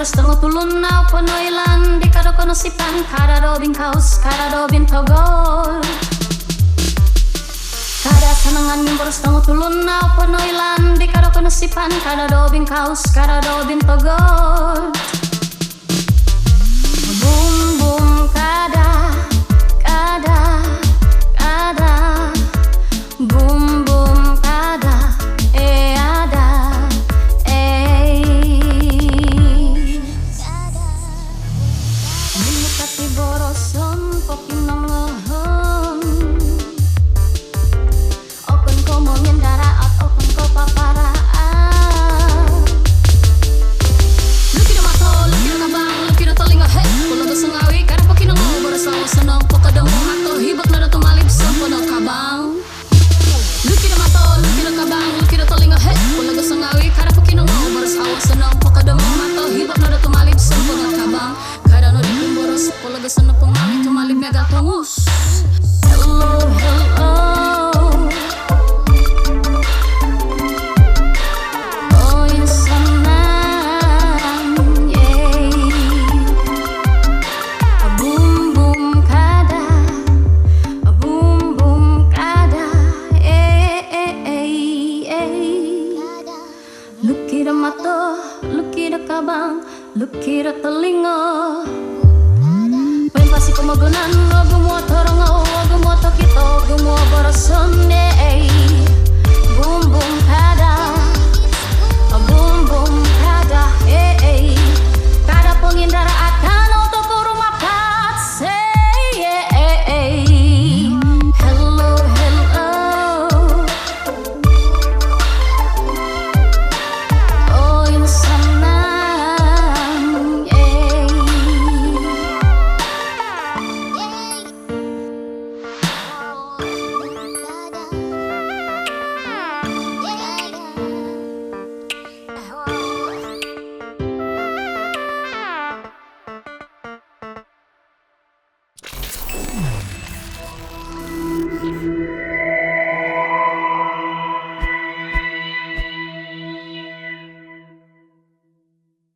boros tengok tulun na panoilan di kado kono sipan kada dobin kaus kada dobin togol kada senangan min boros tengok tulun na panoilan di kado kono sipan kada dobin kaus kada dobin togol bum bum kada kada kada bum bum kada ada minukati boroson pokinang lohon okon ko mengendara at okon ko paparaan luki na mato luki na kabang luki na talinga he kulaga sengawi karena pokinang lo borosawa senang pokadang mato hibak na tumalib sa punong kabang luki na mato luki na kabang luki na talinga he kulaga sengawi karena pokinang lo borosawa senang pokadang mato hibak na tumalib sa punong kabang kada no di boros kulaga senang pengali tumalib mega tungus hello hello oh insanan yeah boom boom kada boom boom kada lukira mato lukira kabang lukira telinga pasti kemogonan lagu motor ngau lagu motor kita lagu mo barason